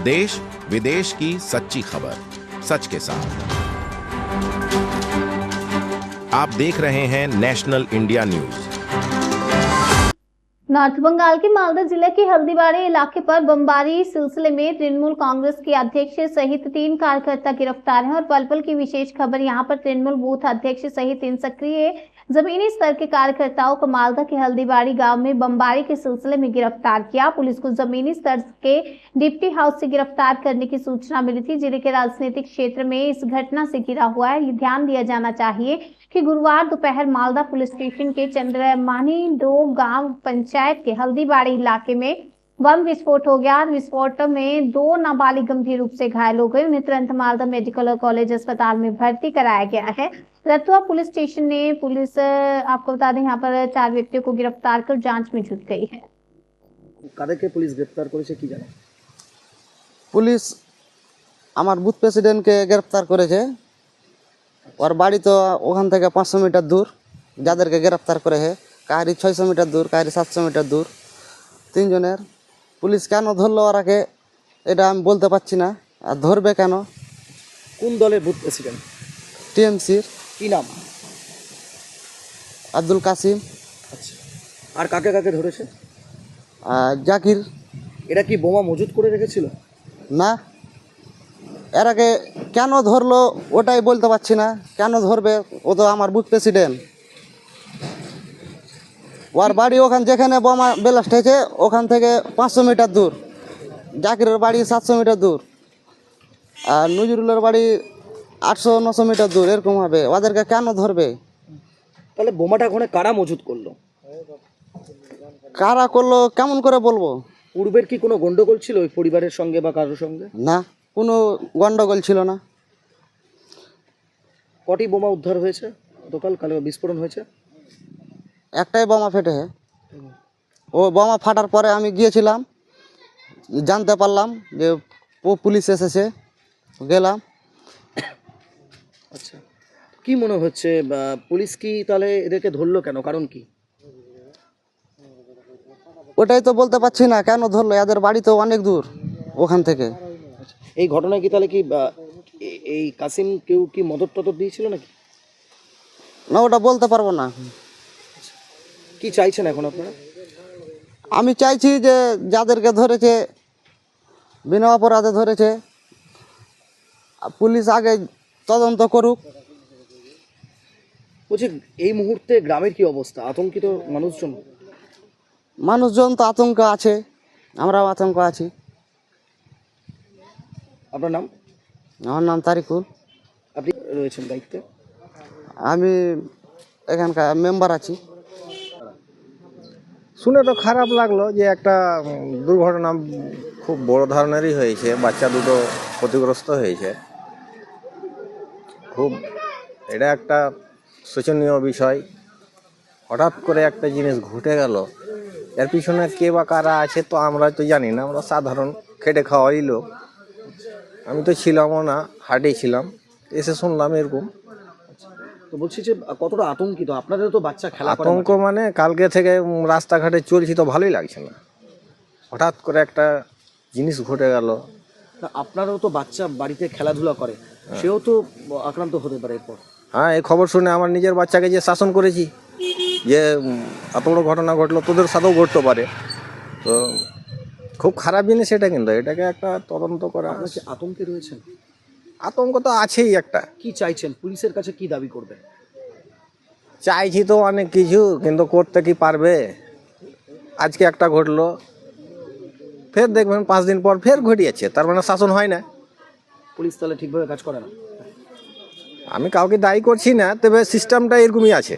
देश विदेश की सच्ची खबर सच के साथ। आप देख रहे हैं national India news. North Bengal के मालदा जिले के हल्दीबाड़ी इलाके पर बमबारी सिलसिले में तृणमूल कांग्रेस के अध्यक्ष सहित 3 कार्यकर्ता गिरफ्तार हैं और पल-पल की विशेष खबर यहां पर तृणमूल बूथ अध्यक्ष सहित 3 सक्रिय जमीनी स्तर के कार्यकर्ताओं को मालदा के हल्दीबाड़ी गांव में बमबारी के सिलसिले में गिरफ्तार किया। पुलिस को जमीनी स्तर के डिप्टी हाउस से गिरफ्तार करने की सूचना मिली थी। जिले के राजनीतिक क्षेत्र में इस घटना से घिरा हुआ है। ये ध्यान दिया जाना चाहिए कि गुरुवार दोपहर मालदा पुलिस स्टेशन के चंद्रमानी डो गांव पंचायत के हल्दीबाड़ी इलाके में बम विस्फोट हो गया। विस्फोट में 2 नाबालिग गंभीर रूप से घायल हो गए। उन्हें तुरंत मालदा मेडिकल कॉलेज अस्पताल में भर्ती कराया गया है। रतुआ पुलिस स्टेशन ने पुलिस आपको बता दें यहाँ पर 4 व्यक्तियों को गिरफ्तार कर जांच में जुट गई है। কাদেরকে পুলিশ গ্রেফতার করেছে কি জানেন? পুলিশ আমার বুথ প্রেসিডেন্টকে গ্রেফতার করেছে। ওর বাড়ি তো ওখান থেকে 500 মিটার দূর। যাদেরকে গ্রেফতার করেছে কাহারি 600 মিটার দূর, কাহারি 700 মিটার দূর। 3 জনের। পুলিশ কেন ধরলো ওরাকে এটা আমি বলতে পারছি না। আর ধরবে কেন? কোন দলের বুথ প্রেসিডেন্ট? টিএমসির কি নাম? আব্দুল কাসিম। আচ্ছা, আর কাকে কাকে ধরেছে? জাকির। এরা কি বোমা মজুত করে রেখেছিল? না, এরাকে কেন ধরলো ওটাই বলতে পারছি না। কেন ধরবে? ও তো আমার বুথ প্রেসিডেন্ট। ওর বাড়ি ওখান যেখানে বোমা ব্লাস্ট হয়েছে ওখান থেকে 500 মিটার দূর। জাকিরের বাড়ি 700 মিটার দূর। আর নজরুলের বাড়ি 800-900 মিটার দূর। এরকম হবে। ওদেরকে কেন ধরবে? তাহলে বোমাটা ওখানে কারা মজুত করলো? কারা করলো কেমন করে বলবো? পূর্বের কি কোনো গন্ডগোল ছিল ওই পরিবারের সঙ্গে বা কারোর সঙ্গে? না, কোনো গন্ডগোল ছিল না। কটি বোমা উদ্ধার হয়েছে কালে বিস্ফোরণ হয়েছে? একটাই বোমা ফেটেছে। ও বোমা ফাটার পরে আমি গিয়েছিলাম, জানতে পারলাম যে পুলিশ এসেছে, গেলাম। আচ্ছা, কি মনে হচ্ছে পুলিশ কি তাহলে এদেরকে ধরলো কেন? কারণ কি? ওটাই তো বলতে পারছি না কেন ধরলো। এদের বাড়ি তো অনেক দূর ওখান থেকে। এই ঘটনায় কি তাহলে কি এই কাসিম কেউ কি মদত টদত দিয়েছিল নাকি? না, ওটা বলতে পারবো না। কি চাইছেন এখন আপনারা? আমি চাইছি যে যাদেরকে ধরেছে বিনা অপরাধে ধরেছে পুলিশ আগে তদন্ত করুক। বলছি, এই মুহূর্তে গ্রামের কি অবস্থা? আতঙ্কিত মানুষজন? মানুষজন তো আতঙ্ক আছে, আমরাও আতঙ্ক আছি। আপনার নাম? আমার নাম তারিকুল। আপনি রয়েছেন দায়িত্বে? আমি এখানকার মেম্বার আছি। শুনে তো খারাপ লাগলো যে একটা দুর্ঘটনা খুব বড় ধরনেরই হয়েছে। বাচ্চা দুটো ক্ষতিগ্রস্ত হয়েছে। খুব এটা একটা শোচনীয় বিষয়। হঠাৎ করে একটা জিনিস ঘটে গেল, এর পিছনে কে বা কারা আছে তো আমরা তো জানি না। আমরা সাধারণ খেটে খাওয়াই লোক। আমি তো ছিলামও না, হাটেই ছিলাম, এসে শুনলাম এরকম। তো বলছি যে কতটা আতঙ্কিত আপনাদের? তো বাচ্চা খেলা করে। আতঙ্ক মানে কালকে থেকে রাস্তাঘাটে চলছি তো ভালোই লাগছে না। হঠাৎ করে একটা জিনিস ঘটে গেল। আপনারও তো বাচ্চা বাড়িতে খেলাধুলা করে, সেও তো আক্রান্ত হতে পারে এরপর। হ্যাঁ, এই খবর শুনে আমার নিজের বাচ্চাকে যে শাসন করেছি যে এত বড় ঘটনা ঘটলো, তোদের সাথেও ঘটতে পারে। তো খুব খারাপ জিনিস এটা, কিন্তু এটাকে একটা তদন্ত করা। আপনার কি আতঙ্কে রয়েছেন? আতঙ্ক তো আছেই একটা। কি চাইছেন? পুলিশের কাছে কি দাবি করবেন? চাইছি তো অনেক কিছু, কিন্তু করতে কি পারবে? আজকে একটা ঘটলো, ফের দেখবেন 5 দিন পর ফের ঘটিয়েছে, তার মানে শাসন হয় না। পুলিশ তাহলে ঠিকভাবে কাজ করে না? আমি কাউকে দায়ী করছি না, তবে সিস্টেমটা এরকমই আছে।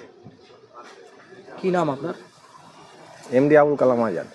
কি নাম আপনার? এমডি আবুল কালাম আজাদ।